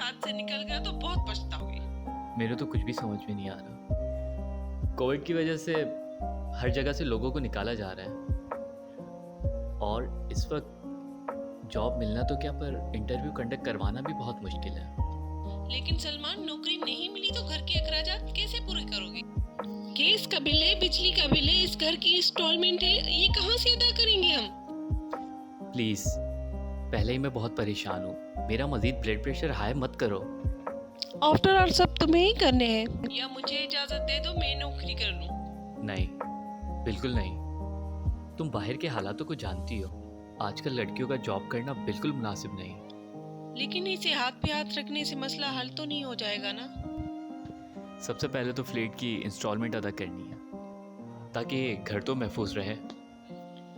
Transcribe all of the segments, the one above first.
हाथ से निकल गया तो बहुत पछताओगे। मेरे तो कुछ भी समझ में नहीं आ रहा। कोविड की वजह से हर जगह से लोगों को निकाला जा रहा है और इस वक्त जॉब मिलना तो क्या, पर इंटरव्यू कंडक्ट करवाना भी बहुत मुश्किल है। लेकिन सलमान, नौकरी नहीं मिली तो घर के अखराजात कैसे पूरे करोगे? गैस का बिल है, बिजली का बिल है, इस घर की इंस्टॉलमेंट है, ये कहाँ से अदा करेंगे हम? प्लीज़, पहले ही मैं बहुत परेशान हूँ। मेरा मजीद ब्लड प्रेशर हाई मत करो। आफ्टर ऑल सब तुम्हें ही करने हैं, या मुझे इजाजत दे दो मैं नौकरी कर लूँ। नहीं, बिल्कुल नहीं। तुम बाहर के हालातों को जानती हो। आजकल लड़कियों का जॉब करना बिल्कुल मुनासिब नहीं। लेकिन इसे हाथ पे हाथ रखने से मसला हल तो नहीं हो जाएगा ना? सबसे पहले तो फ्लैट की इंस्टॉलमेंट अदा करनी है ताकि घर तो महफूज रहे।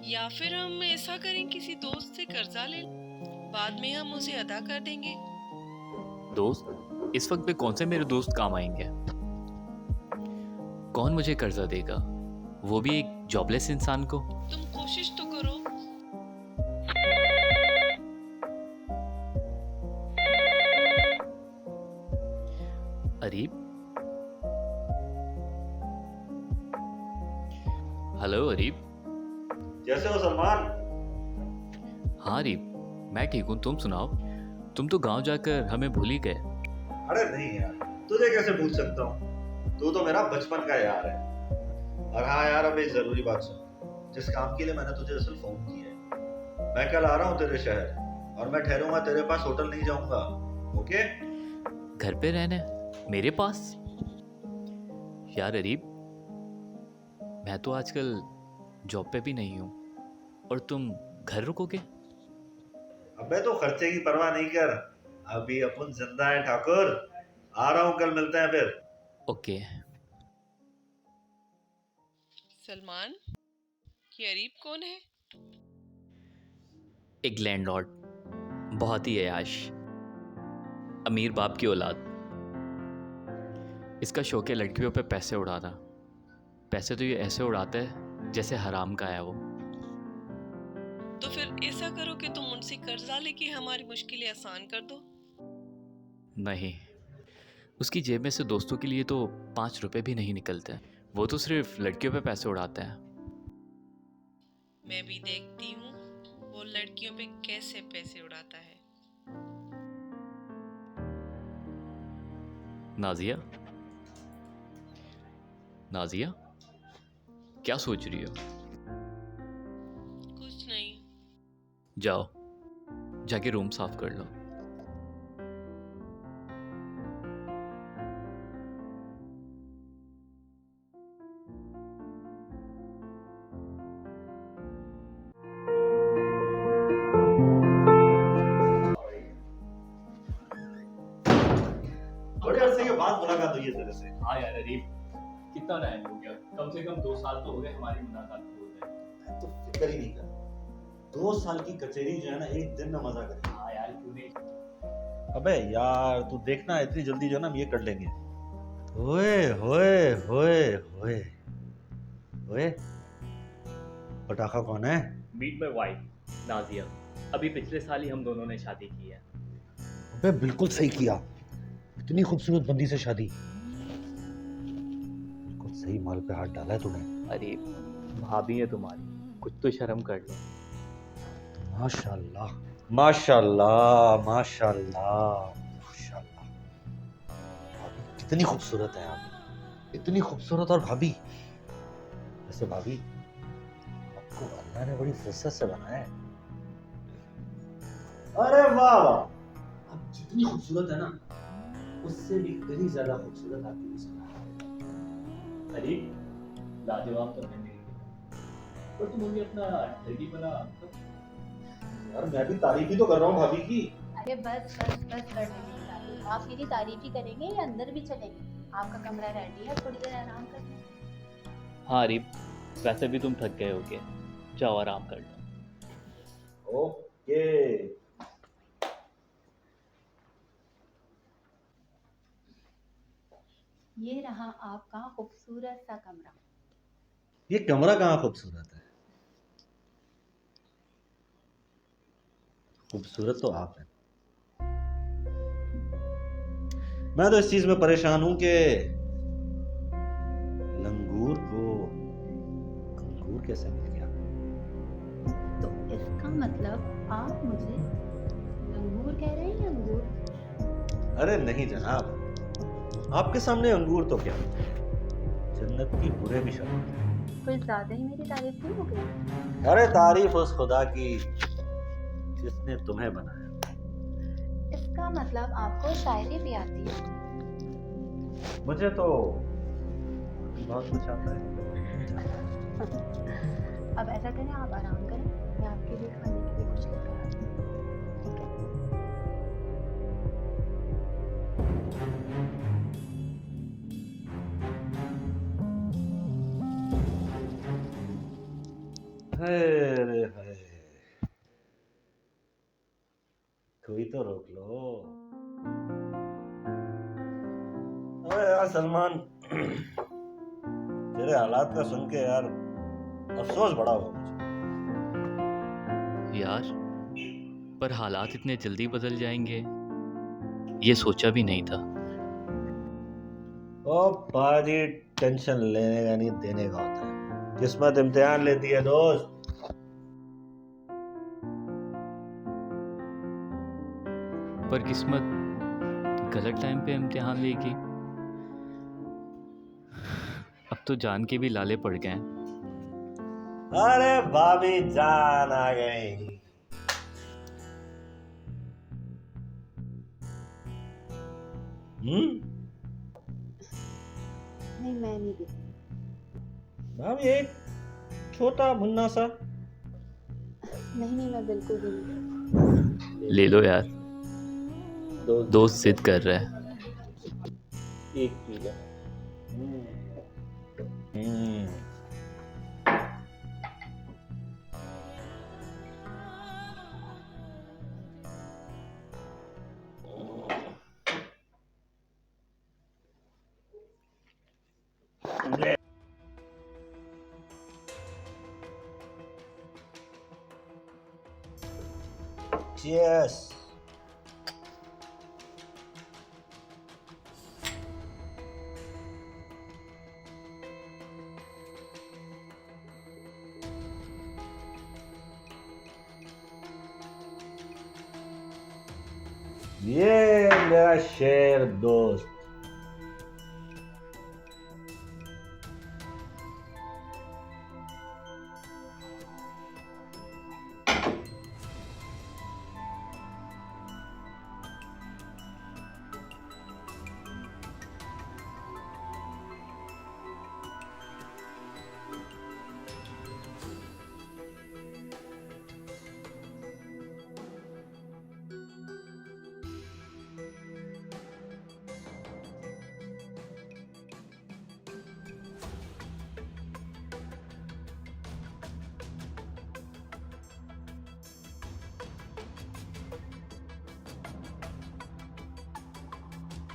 या फिर हम ऐसा करें, किसी दोस्त से कर्जा ले, बाद में हम उसे अदा कर देंगे। दोस्त? इस वक्त पे कौन से मेरे दोस्त काम आएंगे? कौन मुझे कर्जा देगा, वो भी एक जॉबलेस इंसान को? तुम कोशिश तो करो। अरीब? हेलो अरीब। कैसे हो सलमान? हाँ अरीब, मैं ठीक हूँ। तुम सुनाओ, तुम तो गांव जाकर हमें भूल ही गए। अरे नहीं यार, तुझे कैसे भूल सकता हूँ? तू तो मेरा बचपन का यार है। और हाँ यार, अब एक जरूरी बात सुन। जिस काम के लिए मैंने तुझे असल फोन किया है, मैं कल आ रहा हूँ तेरे शहर और मैं ठहरूंगा तेरे पास, होटल नहीं जाऊंगा। ओके? घर पे रहने? मेरे पास? यार अरीब, मैं तो आजकल जॉब पे भी नहीं हूँ और तुम घर रुकोगे? अबे तो खर्चे की परवाह नहीं कर, अभी अपन जिंदा है ठाकुर। आ रहा हूँ, कल मिलते हैं फिर। ओके। सलमान, ये अरीब कौन है? एक लैंडलॉर्ड, बहुत ही ऐश, अमीर बाप की औलाद। इसका शौक है लड़कियों पे पैसे उड़ाना। पैसे तो ये ऐसे उड़ाता है जैसे हराम का है वो। तो फिर ऐसा करो कि तुम उनसे कर्जा लेके हमारी मुश्किलें आसान कर दो। नहीं, उसकी जेब में से दोस्तों के लिए तो 5 रुपए भी नहीं निकलते। वो तो सिर्फ लड़कियों पे पैसे उड़ाता है। मैं भी देखती हूँ वो लड़कियों पे कैसे पैसे उड़ाता है। नाजिया, नाजिया, क्या सोच रही हो? कुछ नहीं। जाओ, जाके रूम साफ कर लो। बड़े अरसे के बाद मुलाकात हुई है तेरे से। हाँ यार अरीब, कितना टाइम हो गया? कम से कम 2 साल तो हो गए हमारी मुलाकात को हुए। मैं तो फिक्र ही नहीं कर। 2 साल की कचेरी जो है ना, एक दिन में मजा करे। हाँ यार, क्यों नहीं? अबे यार, तू देखना, इतनी जल्दी जो है ना हम ये कर लेंगे। ओए होए होए होए ओए, पटाखा कौन है? Meet my wife Nazia. अभी पिछले साल ही हम दोनों ने शादी की है। अबे बिल्कुल सही किया, इतनी खूबसूरत बंदी से शादी। बिल्कुल सही माल पे हाथ डाला है तूने। अरे भाभी है तुम्हारी, कुछ तो शर्म कर लो। माशाल्लाह माशाल्लाह माशाल्लाह माशाल्लाह। भाभी कितनी खूबसूरत है आप, इतनी खूबसूरत। और भाभी, वैसे भाभी आपको अल्लाह ने बड़ी फुर्सत से बनाया है। अरे वाह वाह, आप जितनी खूबसूरत है ना, उससे भी कहीं ज्यादा खूबसूरत आपकी मुस्कुराहट है। अरे लाजवाब तो है मेरी, पर तुम मुझे अपना ठगी बना। यार मैं भी तारीफ ही तो कर रहा हूँ भाभी की। अरे बस बस बस कर दीजिए तारीफ। आप मेरी तारीफ ही करेंगे या अंदर भी चलेंगे? आपका कमरा रेडी है, थोड़ी देर आराम कर लें। हाँ अरीब, वैसे भी तुम थक गए होगे, जाओ आराम कर लो। ओके। ये रहा आपका खूबसूरत सा कमरा। ये कमरा कहाँ खूबसूरत है, खूबसूरत तो आप हैं। मैं तो इस चीज में परेशान हूं कि लंगूर को अंगूर कैसे मिल गया। तो इसका मतलब आप मुझे लंगूर कह रहे हैं या अंगूर? अरे नहीं जनाब, आपके सामने अंगूर तो क्या, जन्नत की बुरे भी शब्द। कुछ ज्यादा ही मेरी तारीफ नहीं हो गई? अरे तारीफ उस खुदा की जिसने तुम्हें बनाया। इसका मतलब आपको शायरी भी आती है? मुझे तो बहुत कुछ आता है। अब ऐसा करें, आप आराम करें, मैं आपके लिए खाने के लिए कुछ लेकर आती हूँ। हाय रे हाय, कोई तो रोक लो। अरे यार सलमान, तेरे हालात का सुन के यार अफसोस बड़ा हुआ मुझे। यार, पर हालात इतने जल्दी बदल जाएंगे ये सोचा भी नहीं था। ओ भारी टेंशन लेने का नहीं देने का होता है, किस्मत इम्तिहान लेती है दोस्त। पर किस्मत गलत टाइम पे इम्तिहान लेगी। अब तो जान के भी लाले पड़ गए हैं। अरे भाभी जान आ गई। नहीं, मैं नहीं दी। भाभी एक छोटा मुन्ना सा। नहीं, मैं बिल्कुल भी नहीं। ले लो यार, दोस्त जिद कर रहा है। एक पी लो। Cheers. ये मेरा शेर दोस्त।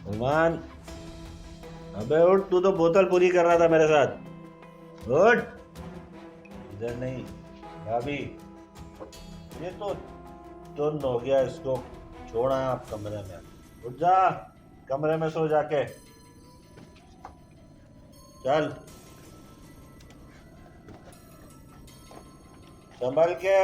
सलमान, अबे उठ, तू तो बोतल पूरी कर रहा था मेरे साथ। उठ, इधर नहीं भाभी, ये तो तुंद हो गया, इसको छोड़ा आप कमरे में। उठ जा, कमरे में सो जाके। चल संभल के।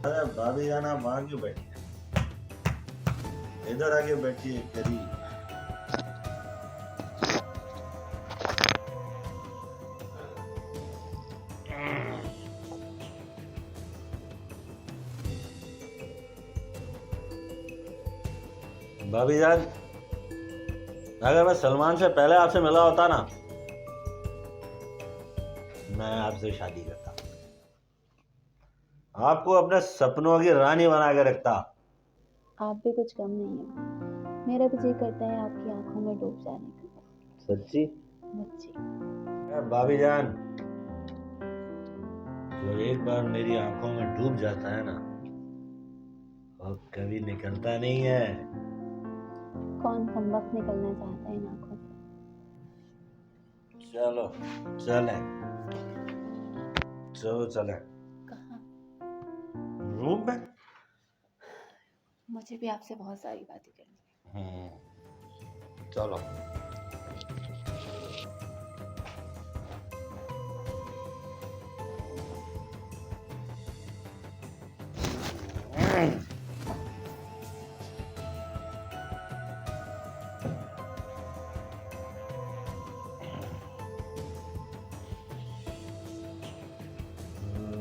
अरे भाभी जान, आप वहां क्यों बैठी है? इधर आके बैठिए करीब। भाभी जान, अगर मैं सलमान से पहले आपसे मिला होता ना, मैं आपसे शादी करता, आपको अपने सपनों की रानी बना के रखता। आप भी कुछ कम नहीं है, मेरा भी जी करता है आपकी आंखों में डूब जाने का। सच्ची? मुझे भाभी जान, जो एक बार मेरी आंखों में डूब जाता है ना, वो कभी निकलता नहीं है। कौन कमबख्त निकलना चाहता है इन आंखों से। चलो चले, चलो चले कहाँ? रूम में। मुझे भी आपसे बहुत सारी बातें करनी है। चलो।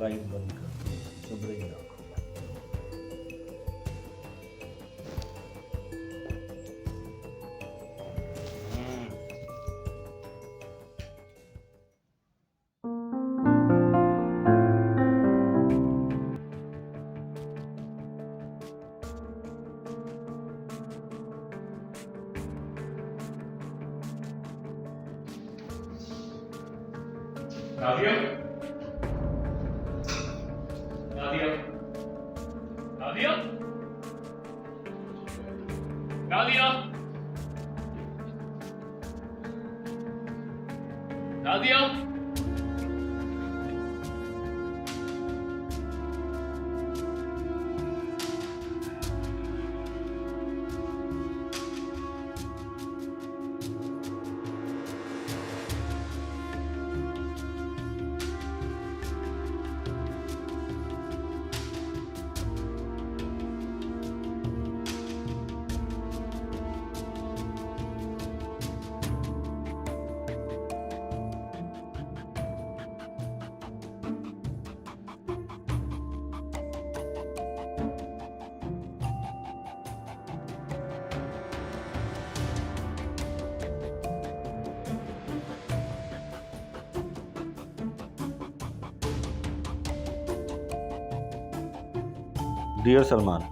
लाइट बंद कर, सुधरेगी ना। नादिया, नादिया, नादिया, नादिया, नादिया। डियर सलमान,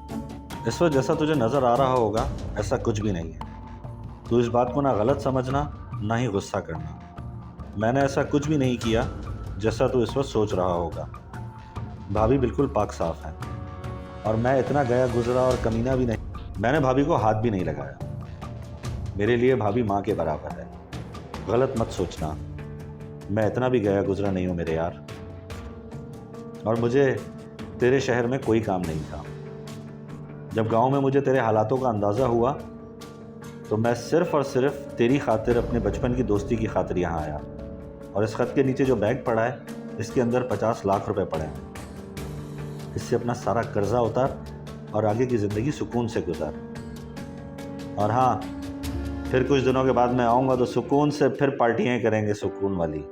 इस वक्त जैसा तुझे नज़र आ रहा होगा ऐसा कुछ भी नहीं है। तू इस बात को ना गलत समझना ना ही गुस्सा करना। मैंने ऐसा कुछ भी नहीं किया जैसा तू इस वक्त सोच रहा होगा। भाभी बिल्कुल पाक साफ है और मैं इतना गया गुजरा और कमीना भी नहीं। मैंने भाभी को हाथ भी नहीं लगाया। मेरे लिए भाभी माँ के बराबर है। गलत मत सोचना, मैं इतना भी गया गुजरा नहीं हूँ मेरे यार। और मुझे तेरे शहर में कोई काम नहीं था। जब गांव में मुझे तेरे हालातों का अंदाज़ा हुआ तो मैं सिर्फ़ और सिर्फ तेरी खातिर, अपने बचपन की दोस्ती की खातिर यहाँ आया। और इस ख़त के नीचे जो बैग पड़ा है इसके अंदर 50 लाख रुपए पड़े हैं। इससे अपना सारा कर्जा उतार और आगे की ज़िंदगी सुकून से गुजार। और हाँ, फिर कुछ दिनों के बाद मैं आऊँगा तो सुकून से फिर पार्टियाँ करेंगे, सुकून वाली।